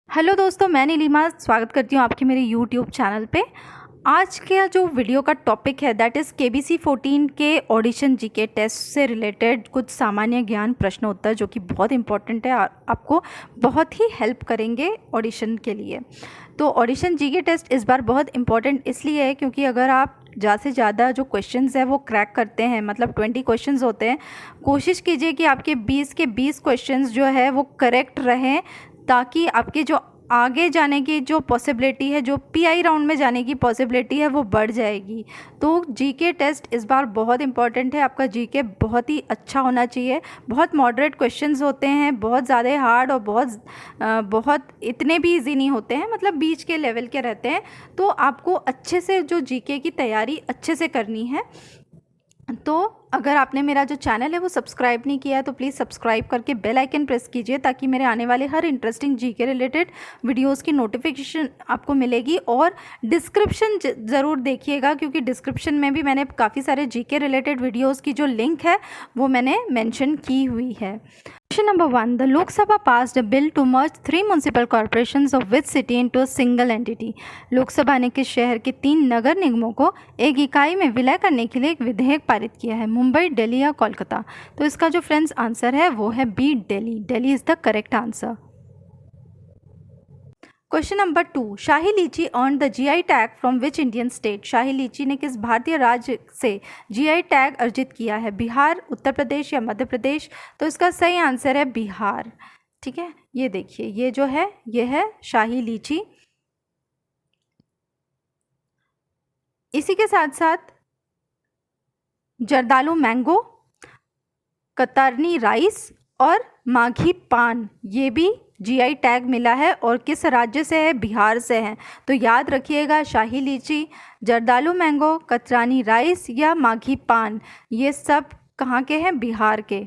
Hello दोस्तों, मैं नीलिमा स्वागत करती हूँ आपके मेरे यूट्यूब चैनल पे। आज के जो वीडियो का टॉपिक है दैट इज़ KBC 14 के ऑडिशन जीके टेस्ट से रिलेटेड कुछ सामान्य ज्ञान प्रश्न उत्तर जो कि बहुत इंपॉर्टेंट है और आपको बहुत ही हेल्प करेंगे ऑडिशन के लिए। तो ऑडिशन जीके टेस्ट इस बार बहुत इंपॉर्टेंट इसलिए है क्योंकि अगर आप ज़्यादा से ज़्यादा जो क्वेश्चंस है वो क्रैक करते हैं, मतलब 20 क्वेश्चंस होते हैं, कोशिश कीजिए कि आपके 20 के 20 क्वेश्चंस जो है वो करेक्ट रहें ताकि आपके जो आगे जाने की जो पॉसिबिलिटी है, जो PI राउंड में जाने की पॉसिबिलिटी है वो बढ़ जाएगी। तो जीके टेस्ट इस बार बहुत इंपॉर्टेंट है। आपका जीके बहुत ही अच्छा होना चाहिए। बहुत मॉडरेट क्वेश्चंस होते हैं, बहुत ज़्यादा हार्ड और बहुत इतने भी इजी नहीं होते हैं, मतलब बीच के लेवल के रहते हैं। तो आपको अच्छे से जो जीके की तैयारी अच्छे से करनी है। तो अगर आपने मेरा जो चैनल है वो सब्सक्राइब नहीं किया है तो प्लीज़ सब्सक्राइब करके बेल आइकन प्रेस कीजिए ताकि मेरे आने वाले हर इंटरेस्टिंग जीके रिलेटेड वीडियोस की नोटिफिकेशन आपको मिलेगी। और डिस्क्रिप्शन ज़रूर देखिएगा क्योंकि डिस्क्रिप्शन में भी मैंने काफ़ी सारे जीके रिलेटेड वीडियोज़ की जो लिंक है वो मैंने मेंशन की हुई है। Question number 1. The Lok Sabha passed a bill to merge 3 municipal corporations of which city into a single entity. Lok Sabha ने किस शहर के 3 नगर निगमों को एक इकाई में विलय करने के लिए एक विधेयक पारित किया है? मुंबई, दिल्ली या कोलकाता? तो इसका जो फ्रेंड्स आंसर है वो है B, Delhi. Delhi is the correct answer. Question number 2. Shahi litchi earn the GI tag from which Indian state? शाही लीची ने किस भारतीय राज्य से GI टैग अर्जित किया है? बिहार, उत्तर प्रदेश या मध्य प्रदेश? तो इसका सही आंसर है बिहार। ठीक है, ये देखिए, ये जो है ये है शाही लीची। इसी के साथ साथ जर्दालू मैंगो, कतरनी राइस और माघी पान, ये भी GI टैग मिला है और किस राज्य से है? बिहार से है। तो याद रखिएगा, शाही लीची, जर्दालू मैंगो, कतरानी राइस या माघी पान, ये सब कहाँ के हैं? बिहार के।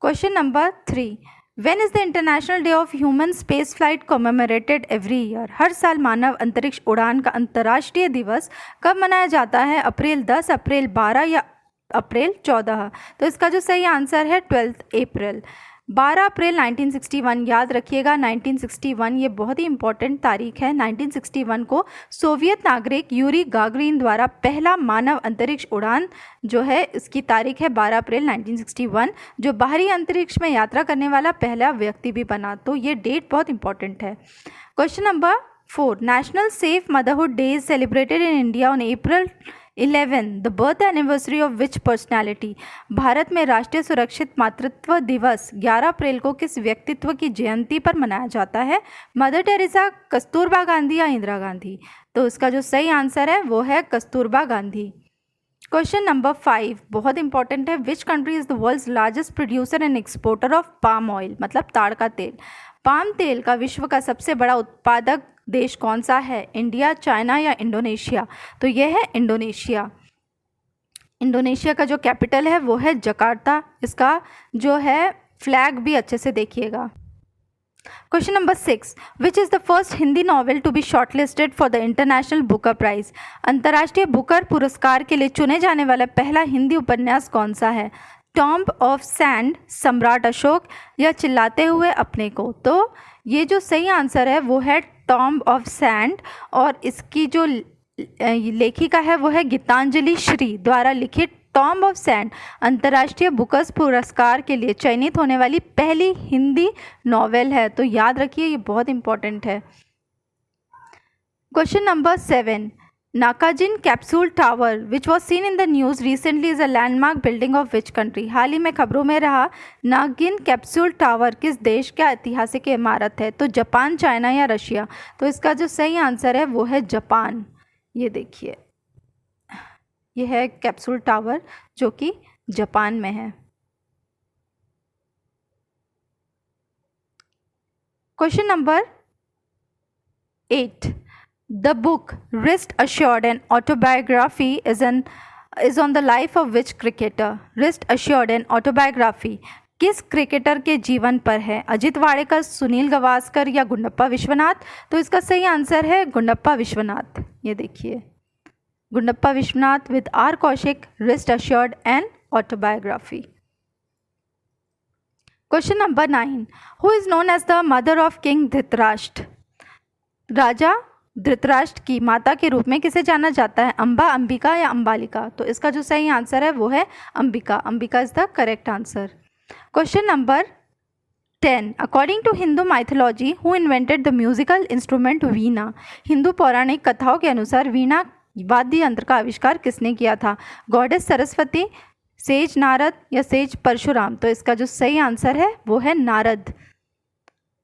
Question number 3. When is the International Day of Human Space Flight commemorated every year? हर साल मानव अंतरिक्ष उड़ान का अंतर्राष्ट्रीय दिवस कब मनाया जाता है? अप्रैल 10, अप्रैल 12 या अप्रैल 14? तो इसका जो सही आंसर है 12 अप्रैल। 12 अप्रैल 1961, याद रखिएगा 1961 ये बहुत ही इंपॉर्टेंट तारीख है। 1961 को सोवियत नागरिक यूरी गागरिन द्वारा पहला मानव अंतरिक्ष उड़ान जो है इसकी तारीख है 12 अप्रैल 1961, जो बाहरी अंतरिक्ष में यात्रा करने वाला पहला व्यक्ति भी बना। तो ये डेट बहुत इंपॉर्टेंट है। Question number 4. National safe motherhood day is celebrated in India on April 11. The birth anniversary of which personality? Bharat में राष्ट्रीय सुरक्षित मातृत्व दिवस 11 अप्रैल को किस व्यक्तित्व की जयंती पर मनाया जाता है? मदर टेरेसा, कस्तूरबा गांधी या इंदिरा गांधी? तो इसका जो सही आंसर है वो है कस्तूरबा गांधी। क्वेश्चन नंबर 5 बहुत इंपॉर्टेंट है। Which country is the world's largest producer and exporter of palm oil? मतलब ताड़ का तेल। पाम तेल का विश्व का सबसे बड़ा उत्पादक देश कौन सा है? इंडिया, चाइना या इंडोनेशिया? तो यह है इंडोनेशिया। इंडोनेशिया का जो कैपिटल है वो है जकार्ता। इसका जो है फ्लैग भी अच्छे से देखिएगा। Question number 6. Which is the first Hindi novel to be shortlisted for the international Booker prize? अंतर्राष्ट्रीय बुकर पुरस्कार के लिए चुने जाने वाला पहला हिंदी उपन्यास कौन सा है? टॉम्ब ऑफ सैंड, सम्राट अशोक या चिल्लाते हुए अपने को? तो ये जो सही आंसर है वो है टॉम्ब ऑफ सैंड और इसकी जो लेखिका है वो है गीतांजलि श्री द्वारा लिखित टॉम्ब ऑफ सैंड अंतर्राष्ट्रीय बुकर्स पुरस्कार के लिए चयनित होने वाली पहली हिंदी नॉवेल है। तो याद रखिए, ये बहुत इंपॉर्टेंट है। Question number 7. Nagarjun capsule tower which was seen in the news recently is a landmark building of which country? हाल ही में खबरों में रहा नागिन कैप्सूल टावर किस देश का ऐतिहासिक इमारत है? तो जापान, चाइना या रशिया? तो इसका जो सही आंसर है वो है जापान। ये देखिए, यह है कैप्सूल टावर जो कि जापान में है। Question number 8. The book Rest Assured an Autobiography is on the life of which cricketer? Rest Assured an Autobiography किस क्रिकेटर के जीवन पर है? अजित वाडेकर, सुनील गावस्कर या गुंडप्पा विश्वनाथ? तो इसका सही आंसर है गुंडप्पा विश्वनाथ। ये देखिए, Gundappa Vishwanath with R. Kaushik, Rest Assured an Autobiography. Question number 9, who is known as the mother of king Dhritarashtra? राजा धृतराष्ट्र की माता के रूप में किसे जाना जाता है? अंबा, अंबिका या अंबालिका? तो इसका जो सही आंसर है वो है Ambika. Ambika is the correct answer. Question number 10, according to Hindu mythology who invented the musical instrument veena? हिंदू पौराणिक कथाओं के अनुसार वीणा वाद्य यंत्र का आविष्कार किसने किया था? गॉडेस सरस्वती, सेज नारद या सेज परशुराम? तो इसका जो सही आंसर है वो है नारद।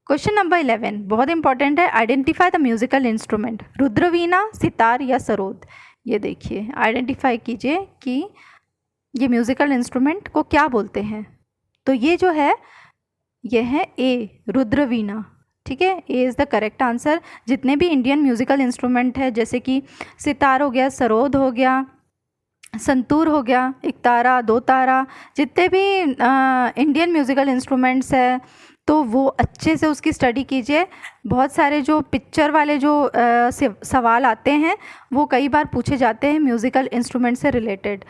क्वेश्चन नंबर 11 बहुत इंपॉर्टेंट है, identify the musical instrument. Rudraveena, sitar या सरोद? ये देखिए, आइडेंटिफाई कीजिए कि ये म्यूजिकल इंस्ट्रूमेंट को क्या बोलते हैं। तो ये जो है ये है ए, रुद्रवीणा। ठीक है, A is the correct answer. जितने भी इंडियन म्यूजिकल इंस्ट्रूमेंट है जैसे कि सितार हो गया, सरोद हो गया, संतूर हो गया, एक तारा, दो तारा, जितने भी इंडियन म्यूजिकल इंस्ट्रूमेंट्स है तो वो अच्छे से उसकी स्टडी कीजिए। बहुत सारे जो पिक्चर वाले जो सवाल आते हैं वो कई बार पूछे जाते हैं म्यूज़िकल इंस्ट्रूमेंट से रिलेटेड।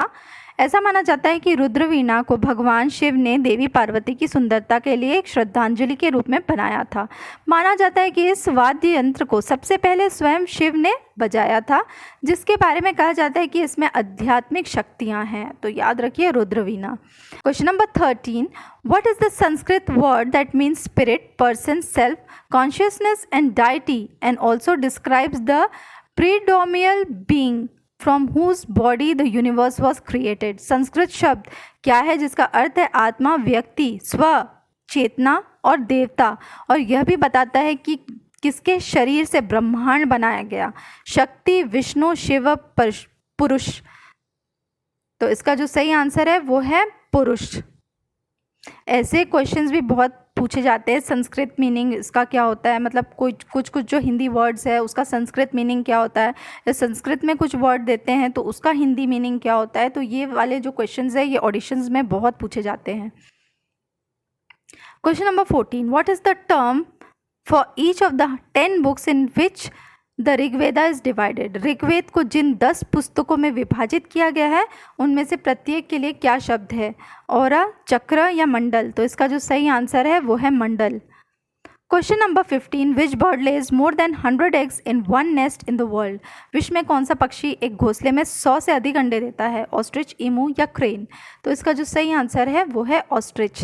ऐसा माना जाता है कि रुद्रवीणा को भगवान शिव ने देवी पार्वती की सुंदरता के लिए एक श्रद्धांजलि के रूप में बनाया था। माना जाता है कि इस वाद्य यंत्र को सबसे पहले स्वयं शिव ने बजाया था, जिसके बारे में कहा जाता है कि इसमें आध्यात्मिक शक्तियाँ हैं। तो याद रखिए Rudraveena. Question number 13, what is the Sanskrit word that means spirit, person, self, consciousness and deity and also describes the primordial being from whose body the universe was created? Sanskrit शब्द क्या है जिसका अर्थ है आत्मा, व्यक्ति, स्व, चेतना और देवता, और यह भी बताता है कि किसके शरीर से ब्रह्मांड बनाया गया? शक्ति, विष्णु, शिव, पुरुष? तो इसका जो सही आंसर है वो है पुरुष। ऐसे क्वेश्चंस भी बहुत पूछे जाते हैं। संस्कृत मीनिंग इसका क्या होता है, मतलब कुछ जो हिंदी वर्ड्स है उसका संस्कृत मीनिंग क्या होता है, या संस्कृत में कुछ वर्ड देते हैं तो उसका हिंदी मीनिंग क्या होता है। तो ये वाले जो क्वेश्चंस है ये ऑडिशंस में बहुत पूछे जाते हैं। Question number 14, what is the term for each of the 10 books in which the Rigveda is divided? Rigveda को जिन 10 पुस्तकों में विभाजित किया गया है उनमें से प्रत्येक के लिए क्या शब्द है? औरा, चक्र या मंडल? तो इसका जो सही आंसर है वो है mandal. Question number 15, which bird lays more than 100 eggs in one nest in the world? विश्व में कौन सा पक्षी एक घोंसले में 100 से अधिक अंडे देता है? ऑस्ट्रिच, ईमू या क्रेन? तो इसका जो सही आंसर है वो है ऑस्ट्रिच।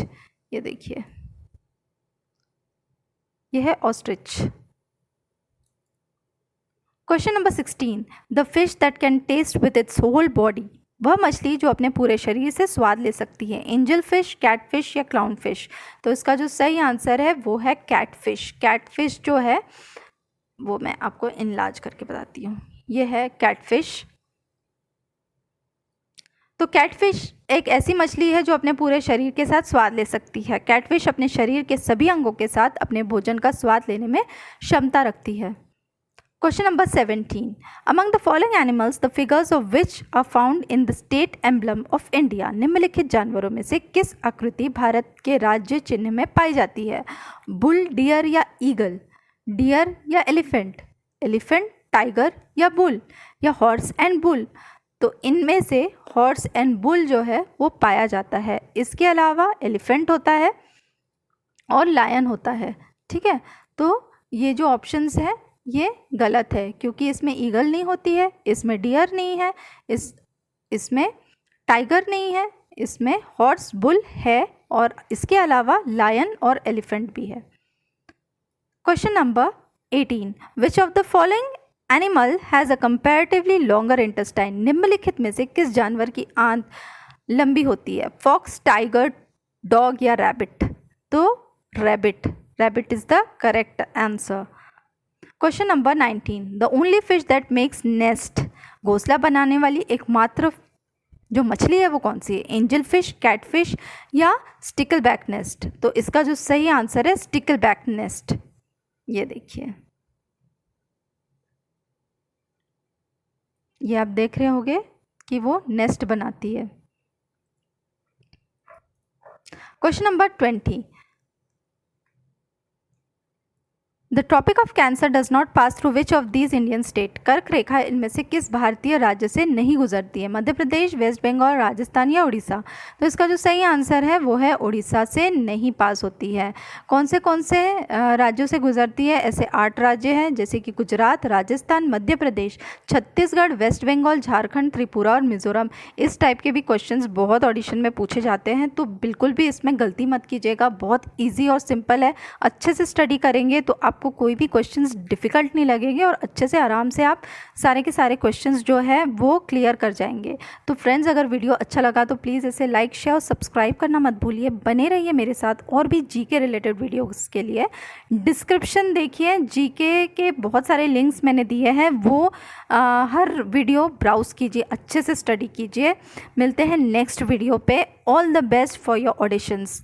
ये देखिए, ये है ostrich. Question number 16, the fish that can taste with its whole body? वह मछली जो अपने पूरे शरीर से स्वाद ले सकती है? एंजल फिश, कैट फिश या क्लाउन फिश? तो इसका जो सही आंसर है वो है कैट फिश। कैट फिश जो है वो मैं आपको इनलाज करके बताती हूँ। ये है कैट फिश। तो कैटफिश एक ऐसी मछली है जो अपने पूरे शरीर के साथ स्वाद ले सकती है। कैटफिश अपने शरीर के सभी अंगों के साथ अपने भोजन का स्वाद लेने में क्षमता रखती है। Question number 17, among the following animals the figures of which are found in the state emblem of India? निम्नलिखित जानवरों में से किस आकृति भारत के राज्य चिन्ह में पाई जाती है? बुल, डियर या ईगल? डियर या एलिफेंट? एलिफेंट, टाइगर या बुल या हॉर्स एंड बुल? तो इनमें से हॉर्स एंड बुल जो है वो पाया जाता है। इसके अलावा एलिफेंट होता है और लायन होता है। ठीक है, तो ये जो ऑप्शंस है ये गलत है क्योंकि इसमें ईगल नहीं होती है, इसमें डियर नहीं है, इसमें टाइगर नहीं है, इसमें हॉर्स, बुल है और इसके अलावा लायन और एलिफेंट भी है। Question number 18, which of the following animal has a comparatively longer intestine? निम्नलिखित में से किस जानवर की आंत लंबी होती है? फॉक्स, टाइगर, डॉग या रैबिट? तो rabbit. Rabbit is the correct answer. Question number 19, the only fish that makes nest? घोंसला बनाने वाली एकमात्र जो मछली है वो कौन सी है? एंजल फिश, कैट फिश या स्टिकल बैक नेस्ट? तो इसका जो सही आंसर है स्टिकल बैक नेस्ट। ये देखिए, ये आप देख रहे होंगे कि वो नेस्ट बनाती है। Question number 20, the tropic of cancer does not pass through which of these Indian state. कर्क रेखा इनमें से किस भारतीय राज्य से नहीं गुजरती है? मध्य प्रदेश, वेस्ट बंगाल, राजस्थान या उड़ीसा? तो इसका जो सही आंसर है वो है उड़ीसा से नहीं पास होती है। कौन से राज्यों से गुजरती है? ऐसे 8 राज्य हैं जैसे कि गुजरात, राजस्थान, मध्य प्रदेश, छत्तीसगढ़, वेस्ट बंगाल, झारखंड, त्रिपुरा और मिजोरम। इस टाइप के भी क्वेश्चंस बहुत ऑडिशन में पूछे जाते हैं, तो बिल्कुल भी इसमें गलती मत कीजिएगा। बहुत ईजी और सिंपल है। अच्छे से स्टडी करेंगे तो आपको कोई भी क्वेश्चंस डिफ़िकल्ट नहीं लगेंगे और अच्छे से आराम से आप सारे के सारे क्वेश्चंस जो है वो क्लियर कर जाएंगे। तो फ्रेंड्स, अगर वीडियो अच्छा लगा तो प्लीज़ इसे लाइक, शेयर और सब्सक्राइब करना मत भूलिए। बने रहिए मेरे साथ और भी जीके रिलेटेड वीडियोज़ के लिए। डिस्क्रिप्शन देखिए, जीके के बहुत सारे लिंक्स मैंने दिए हैं, वो हर वीडियो ब्राउज़ कीजिए, अच्छे से स्टडी कीजिए। मिलते हैं नेक्स्ट वीडियो पे। All the best for your auditions.